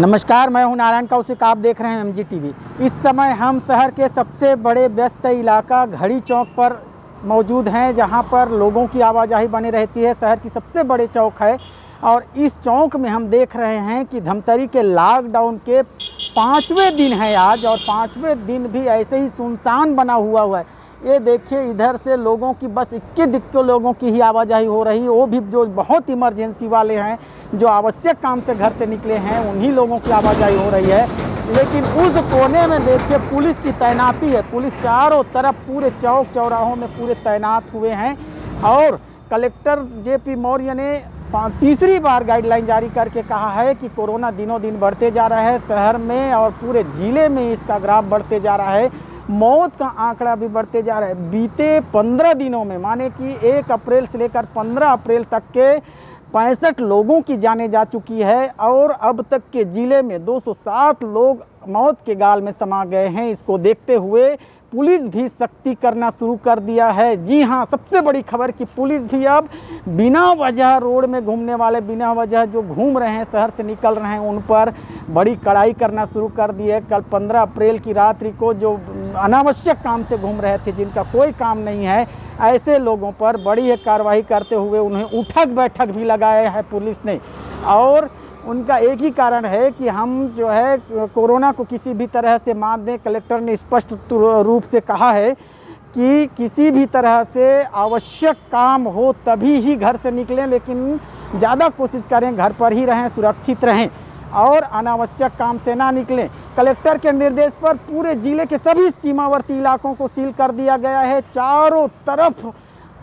नमस्कार, मैं हूं नारायण कौशिक। आप देख रहे हैं एमजी टीवी। इस समय हम शहर के सबसे बड़े व्यस्त इलाका घड़ी चौक पर मौजूद हैं, जहां पर लोगों की आवाजाही बनी रहती है। शहर की सबसे बड़े चौक है और इस चौक में हम देख रहे हैं कि धमतरी के लॉकडाउन के 5वें दिन है आज, और 5वें दिन भी ऐसे ही सुनसान बना हुआ है। ये देखिए, इधर से लोगों की बस इक्के दिक्के लोगों की ही आवाजाही हो रही है, वो भी जो बहुत इमरजेंसी वाले हैं, जो आवश्यक काम से घर से निकले हैं, उन्हीं लोगों की आवाजाही हो रही है। लेकिन उस कोने में देखिए पुलिस की तैनाती है। पुलिस चारों तरफ पूरे चौक चौराहों में पूरे तैनात हुए हैं। और कलेक्टर जेपी मौर्य ने तीसरी बार गाइडलाइन जारी करके कहा है कि कोरोना दिनों दिन बढ़ते जा रहा है शहर में, और पूरे ज़िले में इसका ग्राफ बढ़ते जा रहा है। मौत का आंकड़ा भी बढ़ते जा रहा है। बीते 15 दिनों में, माने कि 1 अप्रैल से लेकर 15 अप्रैल तक के 65 लोगों की जानें जा चुकी है, और अब तक के ज़िले में 207 लोग मौत के गाल में समा गए हैं। इसको देखते हुए पुलिस भी सख्ती करना शुरू कर दिया है। जी हाँ, सबसे बड़ी खबर कि पुलिस भी अब बिना वजह रोड में घूमने वाले, बिना वजह जो घूम रहे हैं, शहर से निकल रहे हैं, उन पर बड़ी कड़ाई करना शुरू कर दी है। कल 15 अप्रैल की रात्रि को जो अनावश्यक काम से घूम रहे थे, जिनका कोई काम नहीं है, ऐसे लोगों पर बड़ी कार्रवाई करते हुए उन्हें उठक बैठक भी लगाया है पुलिस ने। और उनका एक ही कारण है कि हम जो है कोरोना को किसी भी तरह से मात दें। कलेक्टर ने स्पष्ट रूप से कहा है कि किसी भी तरह से आवश्यक काम हो तभी ही घर से निकलें, लेकिन ज़्यादा कोशिश करें घर पर ही रहें, सुरक्षित रहें और अनावश्यक काम से ना निकलें। कलेक्टर के निर्देश पर पूरे ज़िले के सभी सीमावर्ती इलाकों को सील कर दिया गया है। चारों तरफ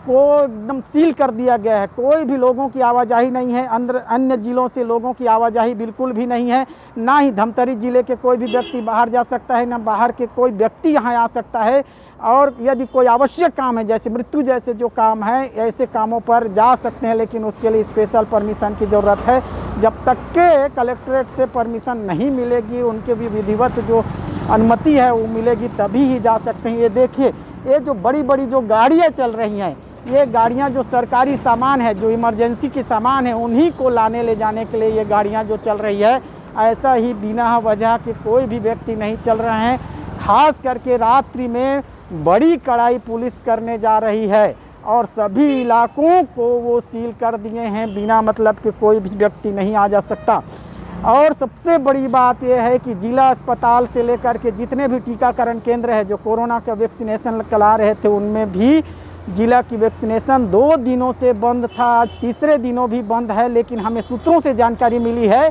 को एकदम सील कर दिया गया है। कोई भी लोगों की आवाजाही नहीं है। अन्य ज़िलों से लोगों की आवाजाही बिल्कुल भी नहीं है। ना ही धमतरी ज़िले के कोई भी व्यक्ति बाहर जा सकता है, ना बाहर के कोई व्यक्ति यहाँ आ सकता है। और यदि कोई आवश्यक काम है, जैसे मृत्यु जैसे जो काम है, ऐसे कामों पर जा सकते हैं, लेकिन उसके लिए स्पेशल परमिशन की ज़रूरत है। जब तक के कलेक्ट्रेट से परमिशन नहीं मिलेगी, उनके भी विधिवत जो अनुमति है वो मिलेगी, तभी ही जा सकते हैं। ये देखिए, ये जो बड़ी बड़ी जो गाड़ियाँ चल रही हैं, ये गाड़ियाँ जो सरकारी सामान है, जो इमरजेंसी की सामान है, उन्हीं को लाने ले जाने के लिए ये गाड़ियाँ जो चल रही है। ऐसा ही बिना वजह के कोई भी व्यक्ति नहीं चल रहे हैं। खास करके रात्रि में बड़ी कड़ाई पुलिस करने जा रही है और सभी इलाकों को वो सील कर दिए हैं। बिना मतलब के कोई भी व्यक्ति नहीं आ जा सकता। और सबसे बड़ी बात यह है कि जिला अस्पताल से लेकर के जितने भी टीकाकरण केंद्र है, जो कोरोना का वैक्सीनेशन करा रहे थे, उनमें भी जिला की वैक्सीनेशन 2 दिनों से बंद था। आज तीसरे दिनों भी बंद है। लेकिन हमें सूत्रों से जानकारी मिली है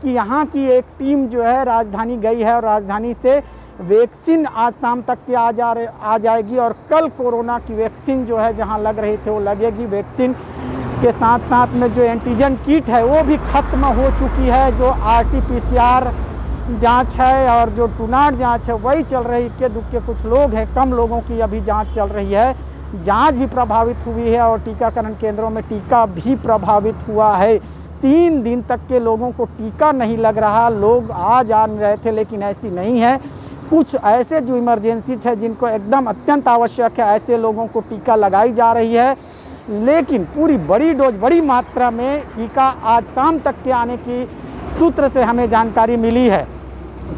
कि यहाँ की एक टीम जो है राजधानी गई है, और राजधानी से वैक्सीन आज शाम तक के आ जाएगी। और कल कोरोना की वैक्सीन जो है जहाँ लग रही थी वो लगेगी। वैक्सीन के साथ साथ में जो एंटीजन किट है वो भी ख़त्म हो चुकी है। जो RT-PCR जांच है और जो टूनाट जांच है वही चल रही। इक्के दुक्के कुछ लोग हैं, कम लोगों की अभी जांच चल रही है। जांच भी प्रभावित हुई है और टीकाकरण केंद्रों में टीका भी प्रभावित हुआ है। 3 दिन तक के लोगों को टीका नहीं लग रहा। लोग आ जा रहे थे, लेकिन ऐसी नहीं है। कुछ ऐसे जो इमरजेंसीज है, जिनको एकदम अत्यंत आवश्यक है, ऐसे लोगों को टीका लगाई जा रही है। लेकिन पूरी बड़ी डोज, बड़ी मात्रा में टीका आज शाम तक के आने की सूत्र से हमें जानकारी मिली है।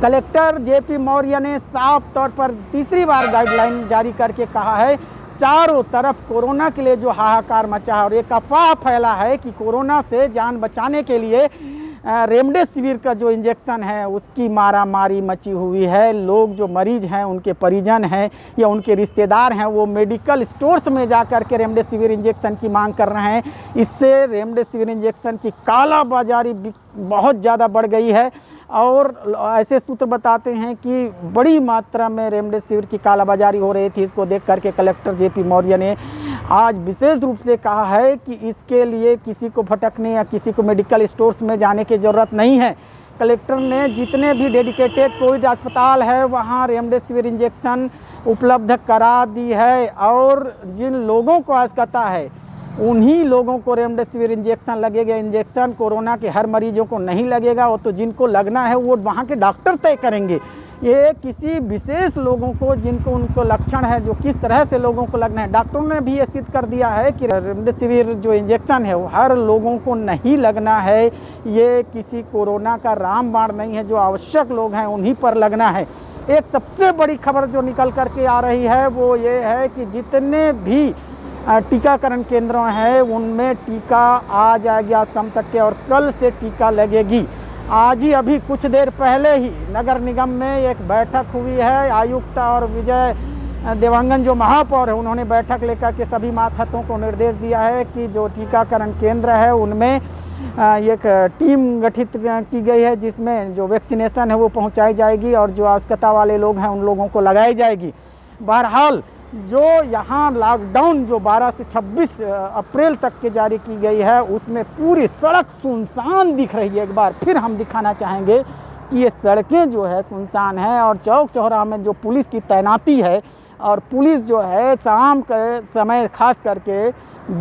कलेक्टर जेपी मौर्य ने साफ तौर पर तीसरी बार गाइडलाइन जारी करके कहा है, चारों तरफ कोरोना के लिए जो हाहाकार मचा है, और एक अफवाह फैला है कि कोरोना से जान बचाने के लिए रेमडेसिविर का जो इंजेक्शन है उसकी मारामारी मची हुई है। लोग जो मरीज हैं, उनके परिजन हैं या उनके रिश्तेदार हैं, वो मेडिकल स्टोर्स में जा कर के रेमडेसिविर इंजेक्शन की मांग कर रहे हैं। इससे रेमडेसिविर इंजेक्शन की कालाबाजारी बहुत ज़्यादा बढ़ गई है। और ऐसे सूत्र बताते हैं कि बड़ी मात्रा में रेमडेसिविर की कालाबाजारी हो रही थी। इसको देख करके कलेक्टर जेपी मौर्य ने आज विशेष रूप से कहा है कि इसके लिए किसी को भटकने या किसी को मेडिकल स्टोर्स में जाने की ज़रूरत नहीं है। कलेक्टर ने जितने भी डेडिकेटेड कोविड अस्पताल है वहाँ रेमडेसिविर इंजेक्शन उपलब्ध करा दी है। और जिन लोगों को आवश्यकता है उन्हीं लोगों को रेमडेसिविर इंजेक्शन लगेगा। इंजेक्शन कोरोना के हर मरीजों को नहीं लगेगा, वो तो जिनको लगना है वो वहाँ के डॉक्टर तय करेंगे। ये किसी विशेष लोगों को जिनको उनको लक्षण है, जो किस तरह से लोगों को लगना है। डॉक्टरों ने भी ये सिद्ध कर दिया है कि रेमडेसिविर जो इंजेक्शन है वो हर लोगों को नहीं लगना है। ये किसी कोरोना का रामबाण नहीं है, जो आवश्यक लोग हैं उन्हीं पर लगना है। एक सबसे बड़ी खबर जो निकल करके आ रही है वो ये है कि जितने भी टीकाकरण केंद्र हैं उनमें टीका आ जाएगा शाम तक के, और कल से टीका लगेगी। आज ही अभी कुछ देर पहले ही नगर निगम में एक बैठक हुई है। आयुक्त और विजय देवांगन जो महापौर है उन्होंने बैठक लेकर के सभी मातहतों को निर्देश दिया है कि जो टीकाकरण केंद्र है उनमें एक टीम गठित की गई है, जिसमें जो वैक्सीनेशन है वो पहुंचाई जाएगी और जो आवश्यकता वाले लोग हैं उन लोगों को लगाई जाएगी। बहरहाल जो यहाँ लॉकडाउन जो 12 से 26 अप्रैल तक के जारी की गई है उसमें पूरी सड़क सुनसान दिख रही है। एक बार फिर हम दिखाना चाहेंगे कि ये सड़कें जो है सुनसान है, और चौक चौराहा में जो पुलिस की तैनाती है, और पुलिस जो है शाम के समय खास करके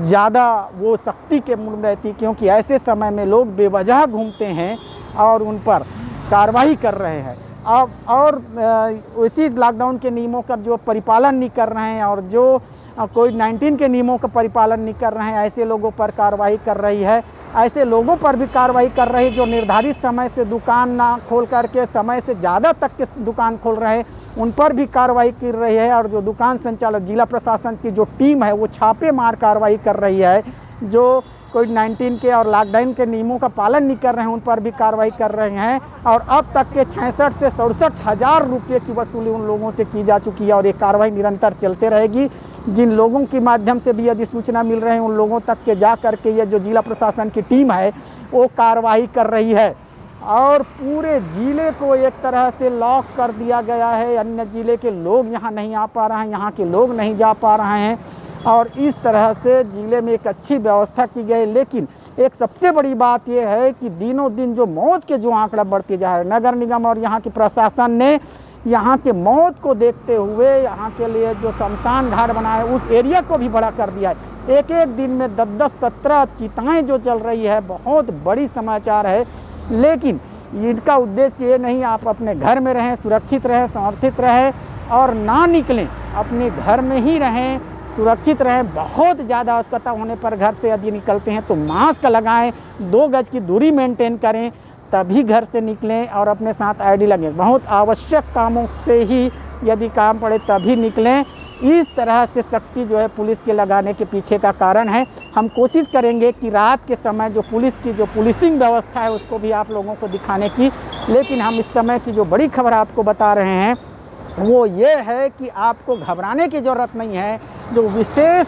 ज़्यादा वो सख्ती के मूड में रहती, क्योंकि ऐसे समय में लोग बेवजह घूमते हैं और उन पर कार्रवाई कर रहे हैं। अब और उसी लॉकडाउन के नियमों का जो परिपालन नहीं कर रहे हैं और जो कोविड-19 के नियमों का परिपालन नहीं कर रहे हैं, ऐसे लोगों पर कार्रवाई कर रही है। ऐसे लोगों पर भी कार्रवाई कर रही है जो निर्धारित समय से दुकान ना खोल करके समय से ज़्यादा तक के दुकान खोल रहे हैं, उन पर भी कार्रवाई कर रही है। और जो दुकान संचालक, जिला प्रशासन की जो टीम है वो छापे मार कार्रवाई कर रही है। जो कोविड-19 के और लॉकडाउन के नियमों का पालन नहीं कर रहे हैं उन पर भी कार्रवाई कर रहे हैं। और अब तक के 66 से 67 हज़ार रुपये की वसूली उन लोगों से की जा चुकी है, और ये कार्रवाई निरंतर चलते रहेगी। जिन लोगों के माध्यम से भी यदि सूचना मिल रही है उन लोगों तक के जा करके ये जो जिला प्रशासन की टीम है वो कार्रवाई कर रही है। और पूरे ज़िले को एक तरह से लॉक कर दिया गया है। अन्य ज़िले के लोग यहाँ नहीं आ पा रहे हैं, यहाँ के लोग नहीं जा पा रहे हैं, और इस तरह से ज़िले में एक अच्छी व्यवस्था की गई। लेकिन एक सबसे बड़ी बात यह है कि दिनों दिन जो मौत के जो आंकड़ा बढ़ते जा रहे हैं, नगर निगम और यहाँ के प्रशासन ने यहाँ के मौत को देखते हुए यहाँ के लिए जो शमशान घाट बना है उस एरिया को भी बड़ा कर दिया है। एक एक दिन में 10-10, 17 चिताएँ जो चल रही है, बहुत बड़ी समाचार है। लेकिन इनका उद्देश्य ये नहीं, आप अपने घर में रहें, सुरक्षित रहें, समर्थित रहें और ना निकलें, अपने घर में ही रहें, सुरक्षित रहें। बहुत ज़्यादा आवश्यकता होने पर घर से यदि निकलते हैं तो मास्क लगाएं, 2 गज की दूरी मेंटेन करें, तभी घर से निकलें, और अपने साथ आईडी लगें। बहुत आवश्यक कामों से ही यदि काम पड़े तभी निकलें। इस तरह से सख्ती जो है पुलिस के लगाने के पीछे का कारण है। हम कोशिश करेंगे कि रात के समय जो पुलिस की जो पुलिसिंग व्यवस्था है उसको भी आप लोगों को दिखाने की, लेकिन हम इस समय की जो बड़ी खबर आपको बता रहे हैं वो ये है कि आपको घबराने की ज़रूरत नहीं है। जो विशेष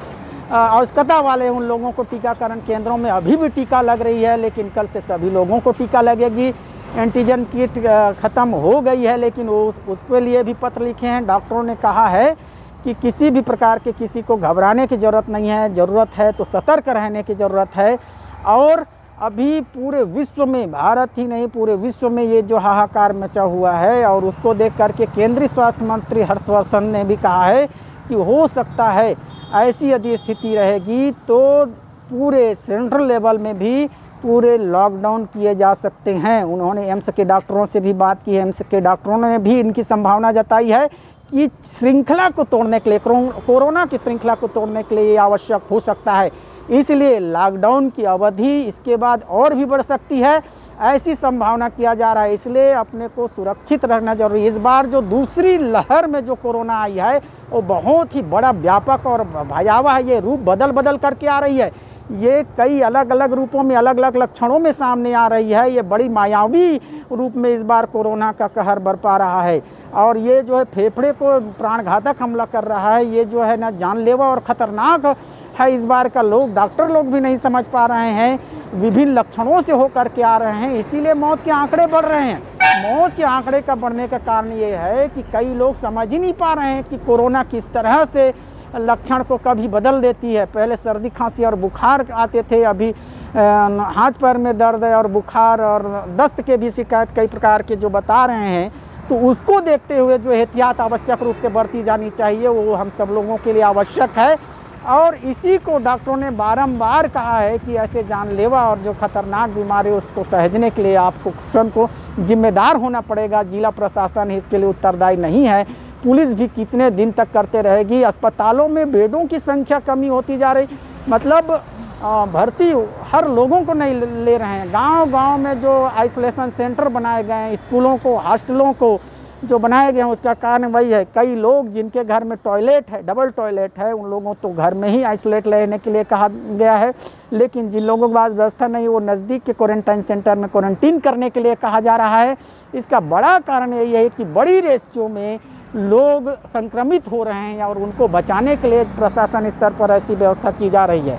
आवश्यकता वाले उन लोगों को टीकाकरण केंद्रों में अभी भी टीका लग रही है, लेकिन कल से सभी लोगों को टीका लगेगी। एंटीजन किट ख़त्म हो गई है, लेकिन उसके लिए भी पत्र लिखे हैं। डॉक्टरों ने कहा है कि किसी भी प्रकार के किसी को घबराने की ज़रूरत नहीं है, ज़रूरत है तो सतर्क रहने की ज़रूरत है। और अभी पूरे विश्व में, भारत ही नहीं पूरे विश्व में ये जो हाहाकार मचा हुआ है, और उसको देख करके केंद्रीय स्वास्थ्य मंत्री हर्षवर्धन ने भी कहा है कि हो सकता है ऐसी यदि स्थिति रहेगी तो पूरे सेंट्रल लेवल में भी पूरे लॉकडाउन किए जा सकते हैं। उन्होंने एम्स के डॉक्टरों से भी बात की है। एम्स के डॉक्टरों ने भी इनकी संभावना जताई है कि श्रृंखला को तोड़ने के लिए, कोरोना की श्रृंखला को तोड़ने के लिए ये आवश्यक हो सकता है। इसलिए लॉकडाउन की अवधि इसके बाद और भी बढ़ सकती है, ऐसी संभावना किया जा रहा है। इसलिए अपने को सुरक्षित रहना जरूरी है। इस बार जो दूसरी लहर में जो कोरोना आई है वो बहुत ही बड़ा, व्यापक और भयावह है। ये रूप बदल करके आ रही है। ये कई अलग अलग रूपों में, अलग अलग लक्षणों में सामने आ रही है। ये बड़ी मायावी रूप में इस बार कोरोना का कहर बरपा रहा है, और ये जो है फेफड़े को प्राणघातक हमला कर रहा है। ये जो है ना जानलेवा और ख़तरनाक है इस बार का। डॉक्टर लोग भी नहीं समझ पा रहे हैं, विभिन्न लक्षणों से होकर के आ रहे हैं, इसीलिए मौत के आंकड़े बढ़ रहे हैं। मौत के आंकड़े का बढ़ने का कारण ये है कि कई लोग समझ ही नहीं पा रहे हैं कि कोरोना किस तरह से लक्षण को कभी बदल देती है। पहले सर्दी खांसी और बुखार आते थे, अभी हाथ पैर में दर्द और बुखार और दस्त के भी शिकायत कई प्रकार के जो बता रहे हैं। तो उसको देखते हुए जो एहतियात आवश्यक रूप से बरती जानी चाहिए वो हम सब लोगों के लिए आवश्यक है। और इसी को डॉक्टरों ने बारंबार कहा है कि ऐसे जानलेवा और जो खतरनाक बीमारी है उसको सहेजने के लिए आपको स्वयं को जिम्मेदार होना पड़ेगा। जिला प्रशासन इसके लिए उत्तरदायी नहीं है। पुलिस भी कितने दिन तक करते रहेगी। अस्पतालों में बेडों की संख्या कमी होती जा रही, मतलब भर्ती हर लोगों को नहीं ले रहे हैं। गांव-गांव में जो आइसोलेशन सेंटर बनाए गए हैं, स्कूलों को, हॉस्टलों को जो बनाए गए हैं, उसका कारण वही है। कई लोग जिनके घर में टॉयलेट है, डबल टॉयलेट है, उन लोगों तो घर में ही आइसोलेट रहने के लिए कहा गया है, लेकिन जिन लोगों के पास व्यवस्था नहीं, वो नज़दीक के क्वारंटाइन सेंटर में क्वारंटीन करने के लिए कहा जा रहा है। इसका बड़ा कारण यही है कि बड़ी रेशियो में लोग संक्रमित हो रहे हैं और उनको बचाने के लिए प्रशासन स्तर पर ऐसी व्यवस्था की जा रही है।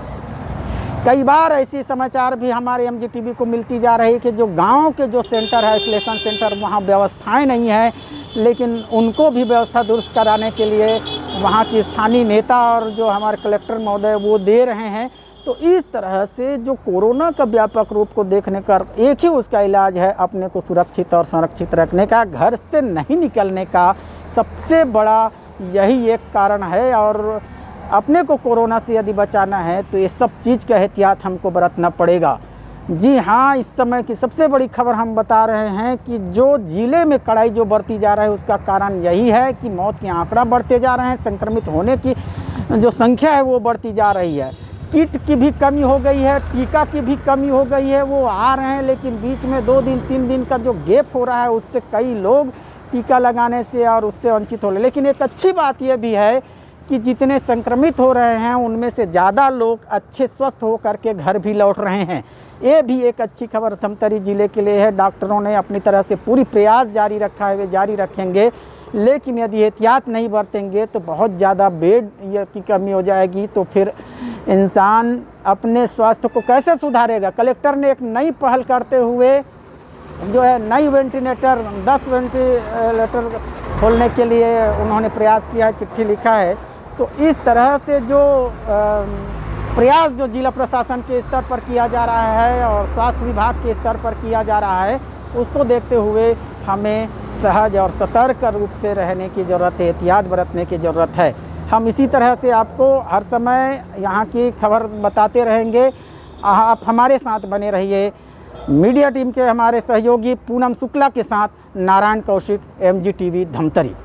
कई बार ऐसी समाचार भी हमारे MGTV को मिलती जा रही है कि जो गांव के जो सेंटर है, आइसोलेशन सेंटर, वहां व्यवस्थाएं नहीं है, लेकिन उनको भी व्यवस्था दुरुस्त कराने के लिए वहां की स्थानीय नेता और जो हमारे कलेक्टर महोदय वो दे रहे हैं। तो इस तरह से जो कोरोना का व्यापक रूप को देखने का एक ही उसका इलाज है अपने को सुरक्षित और संरक्षित रखने का, घर से नहीं निकलने का सबसे बड़ा यही एक कारण है। और अपने को कोरोना से यदि बचाना है तो ये सब चीज़ का एहतियात हमको बरतना पड़ेगा। जी हाँ, इस समय की सबसे बड़ी खबर हम बता रहे हैं कि जो जिले में कड़ाई जो बढ़ती जा रहा है उसका कारण यही है कि मौत के आंकड़ा बढ़ते जा रहे हैं, संक्रमित होने की जो संख्या है वो बढ़ती जा रही है। किट की भी कमी हो गई है, टीका की भी कमी हो गई है। वो आ रहे हैं लेकिन बीच में 2 दिन 3 दिन का जो गैप हो रहा है उससे कई लोग टीका लगाने से और उससे वंचित हो रहे हैं। लेकिन एक अच्छी बात यह भी है कि जितने संक्रमित हो रहे हैं उनमें से ज़्यादा लोग अच्छे स्वस्थ हो करके घर भी लौट रहे हैं। ये भी एक अच्छी खबर धमतरी ज़िले के लिए है। डॉक्टरों ने अपनी तरह से पूरी प्रयास जारी रखा है, वे जारी रखेंगे, लेकिन यदि एहतियात नहीं बरतेंगे तो बहुत ज़्यादा बेड की कमी हो जाएगी। तो फिर इंसान अपने स्वास्थ्य को कैसे सुधारेगा। कलेक्टर ने एक नई पहल करते हुए जो है नई वेंटिलेटर 10 वेंटिलेटर खोलने के लिए उन्होंने प्रयास किया है, चिट्ठी लिखा है। तो इस तरह से जो प्रयास जो जिला प्रशासन के स्तर पर किया जा रहा है और स्वास्थ्य विभाग के स्तर पर किया जा रहा है, उसको देखते हुए हमें सहज और सतर्क रूप से रहने की ज़रूरत है, एहतियात बरतने की ज़रूरत है। हम इसी तरह से आपको हर समय यहाँ की खबर बताते रहेंगे। आप हमारे साथ बने रहिए। मीडिया टीम के हमारे सहयोगी पूनम शुक्ला के साथ नारायण कौशिक, MGTV धमतरी।